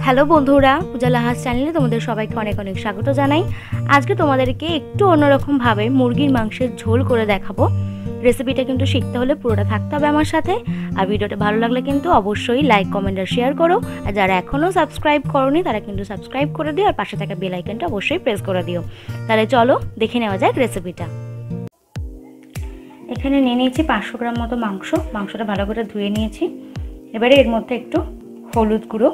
Hello বন্ধুরা, পূজা লাহাজ চ্যানেলে তোমাদের সবাইকে অনেক অনেক স্বাগত জানাই। আজকে তোমাদেরকে একটু অন্যরকমভাবে মুরগির মাংসের ঝোল করে দেখাবো। রেসিপিটা কিন্তু শিখতে হলে পুরোটা থাকতে হবে আমার সাথে। আর ভিডিওটা ভালো লাগলে কিন্তু অবশ্যই লাইক, কমেন্ট আর শেয়ার করো। আর যারা এখনও সাবস্ক্রাইব করোনি তারা কিন্তু সাবস্ক্রাইব করে দিও, আর পাশে থাকা বেল আইকনটা অবশ্যই প্রেস করে দিও। তাহলে চলো দেখে নেওয়া যাক রেসিপিটা। এখানে নিয়ে নিয়েছি 500 গ্রাম মতো মাংসটা ভালো করে ধুয়ে নিয়েছি। এবারে এর মধ্যে একটু হলুদ গুঁড়ো,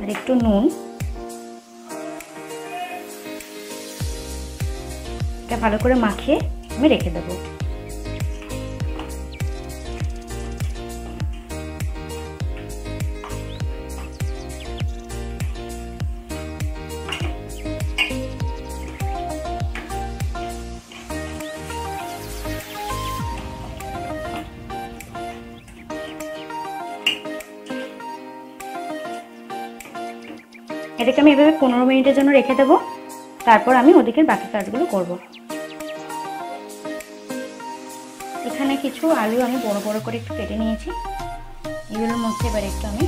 আর একটু নুন, এটা ভালো করে মাখিয়ে আমি রেখে দেবো। এটাকে আমি এভাবে 15 মিনিটের জন্য রেখে দেবো। তারপর আমি ওদিকের বাকি কাজগুলো করব। এখানে কিছু আলু আমি বড় বড় করে একটু কেটে নিয়েছি। এগুলোর মধ্যে এবার একটু আমি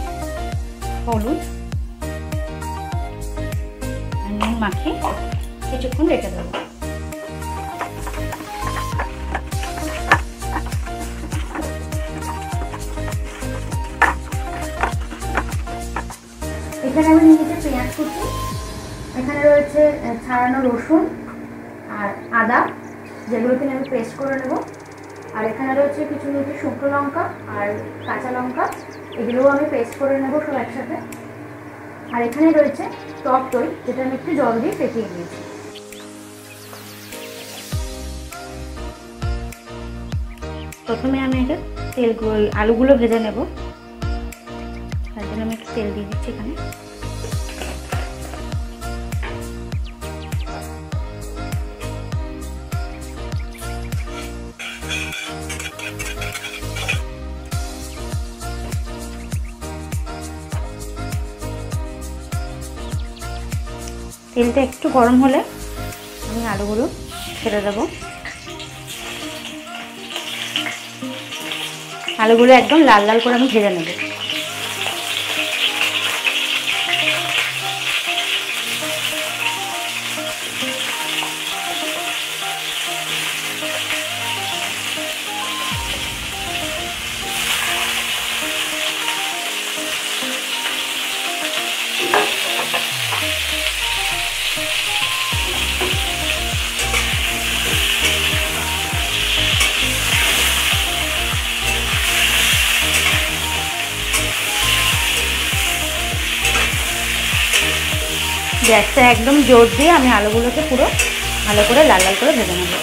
হলুদ আর নুন মাখিয়ে কিছুক্ষণ রেখে দেবো। এখানে আমি নিয়েছি পেঁয়াজ কুচি, এখানে রয়েছে ছাড়ানো রসুন আর আদা, যেগুলোকে আমি পেস্ট করে নেব। আর এখানে রয়েছে কিছু নিয়েছি শুকনো লঙ্কা আর কাঁচা লঙ্কা, এগুলোও আমি পেস্ট করে নেব সব একসাথে। আর এখানে রয়েছে টক দই, যেটা আমি একটু জল দিয়ে ফেটিয়ে দিয়েছি। প্রথমে আমি এটা আলুগুলো ভেজে নেব, তার জন্য আমি একটু তেল দিয়ে দিচ্ছি এখানে। তেলটা একটু গরম হলে আমি আলুগুলো ছেড়ে দেব। আলুগুলো একদম লাল লাল করে আমি ভেজে নেব। গ্যাসটা একদম জোর দিয়ে আমি আলুগুলোকে পুরো ভালো করে লাল লাল করে ভেজে নেব।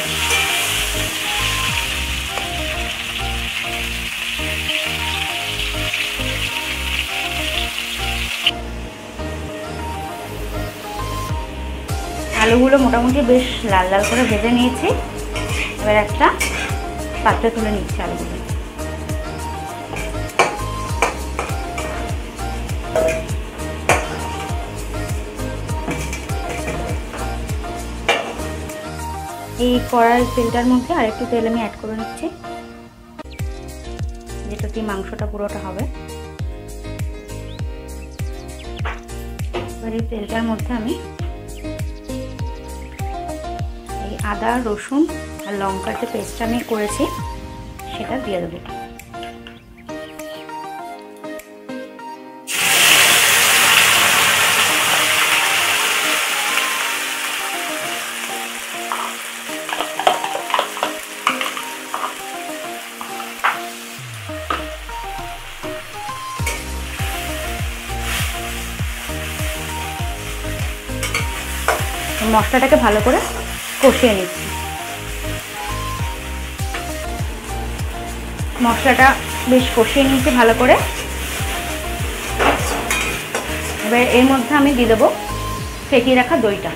আলুগুলো মোটামুটি বেশ লাল লাল করে ভেজে নিয়েছি। এবার একটা পাত্রে তুলে নিচ্ছি আলুগুলো। এই কড়াই তেলটার মধ্যে আরেকটু তেল আমি অ্যাড করে নিচ্ছি, যেটাতে মাংসটা পুরোটা হবে। এবার এই তেলটার মধ্যে আমি এই আদা, রসুন আর লঙ্কার যে পেস্টটা আমি করেছি সেটা দিয়ে দেবো। মশলাটাকে ভালো করে কষিয়ে নিচ্ছি। মশলাটা বেশ কষিয়ে নিচ্ছি ভালো করে। এবার এর মধ্যে আমি দিয়ে দেবো ফেটিয়ে রাখা দইটা।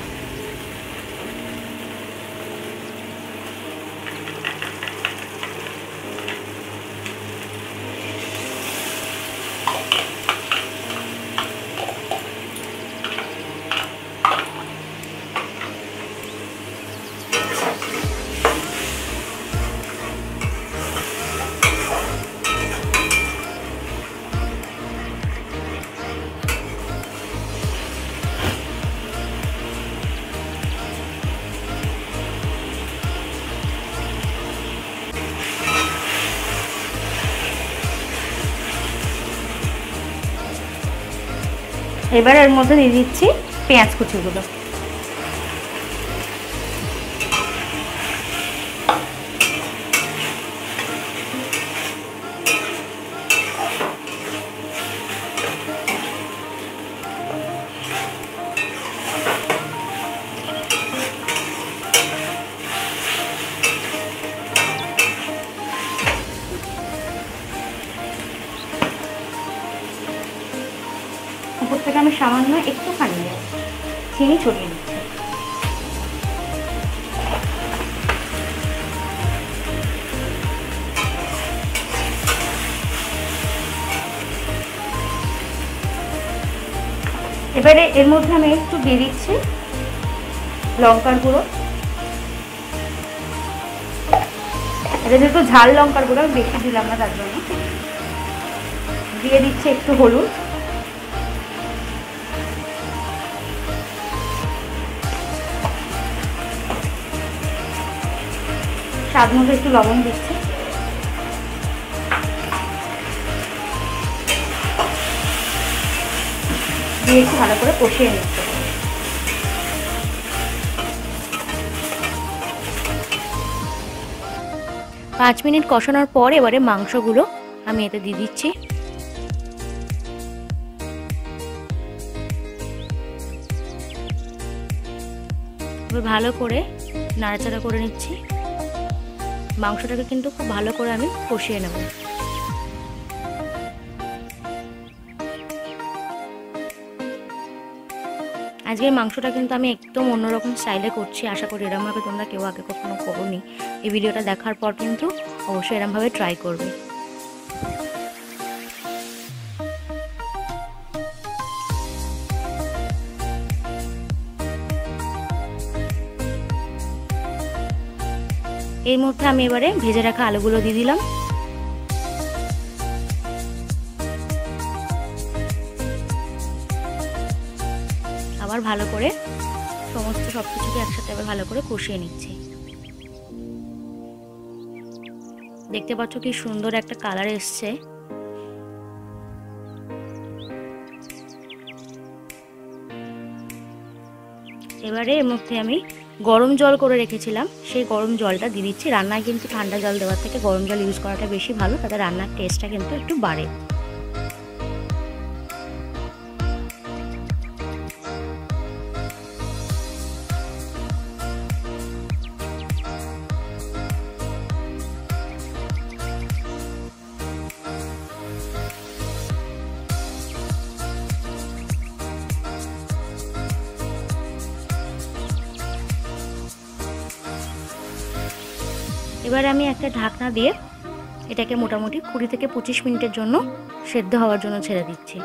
এবার এর মধ্যে দিয়ে দিচ্ছি পেঁয়াজ কুচিগুলো। উপর থেকে আমি সামান্য একটুখানি চিনি ছড়িয়ে দিচ্ছি। এবারে এর মধ্যে আমি একটু দিয়ে দিচ্ছি লঙ্কার গুঁড়ো। এটা যেহেতু ঝাল লঙ্কার গুঁড়ো বেশি দিলাম না, তার জন্য দিয়ে দিচ্ছি একটু হলুদ, স্বাদ মতো একটু লবণ দিচ্ছি, দিয়ে একটু ভালো করে কষিয়ে নিচ্ছি। 5 মিনিট কষানোর পর এবারে মাংসগুলো আমি এতে দিয়ে দিচ্ছি। এবার ভালো করে নাড়াচাড়া করে নিচ্ছি। মাংসটাকে কিন্তু খুব ভালো করে আমি কষিয়ে নেব। আজকের মাংসটা কিন্তু আমি একদম অন্যরকম স্টাইলে করছি। আশা করি এরমভাবে তোমরা কেউ আগে কখনো করোনি। এই ভিডিওটা দেখার পর কিন্তু অবশ্যই এরমভাবে ট্রাই করবে। এর মধ্যে আমি এবারে ভেজে রাখা আলুগুলো দিয়ে দিলাম। আবার ভালো করে সমস্ত সবকিছুকে একসাথে আবার ভালো করে কষিয়ে নিচ্ছি। দেখতে পাচ্ছ কি সুন্দর একটা কালার এসছে। এবারে এর মধ্যে আমি গরম জল করে রেখেছিলাম, সেই গরম জলটা দিয়ে দিচ্ছি। রান্নায় কিন্তু ঠান্ডা জল দেওয়ার থেকে গরম জল ইউজ করাটা বেশি ভালো, তাতে রান্নার টেস্টটা কিন্তু একটু বাড়ে। এবার আমি একটা ঢাকনা দিয়ে এটাকে মোটামুটি 20 থেকে 25 মিনিটের জন্য সেদ্ধ হওয়ার জন্য ছেড়ে দিচ্ছি।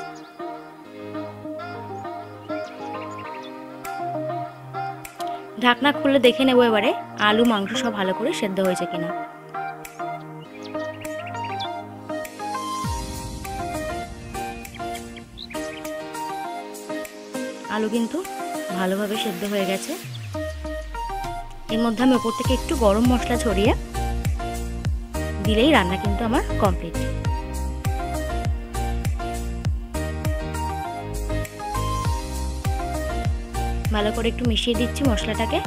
ঢাকনা খুলে দেখে নেব এবারে আলু মাংস সব ভালো করে সেদ্ধ হয়েছে কিনা। আলু কিন্তু ভালোভাবে সেদ্ধ হয়ে গেছে। এর মধ্যে আমি ওপর থেকে একটু গরম মশলা ছড়িয়ে দিলেই রান্না কিন্তু আমার কমপ্লিট। ভালো করে একটু মিশিয়ে দিচ্ছি মশলাটাকে,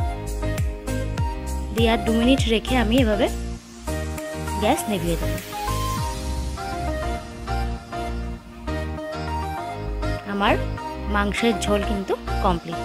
দিয়ে আর 2 মিনিট রেখে আমি এভাবে গ্যাস নিভিয়ে দেব। আমার মাংসের ঝোল কিন্তু কমপ্লিট।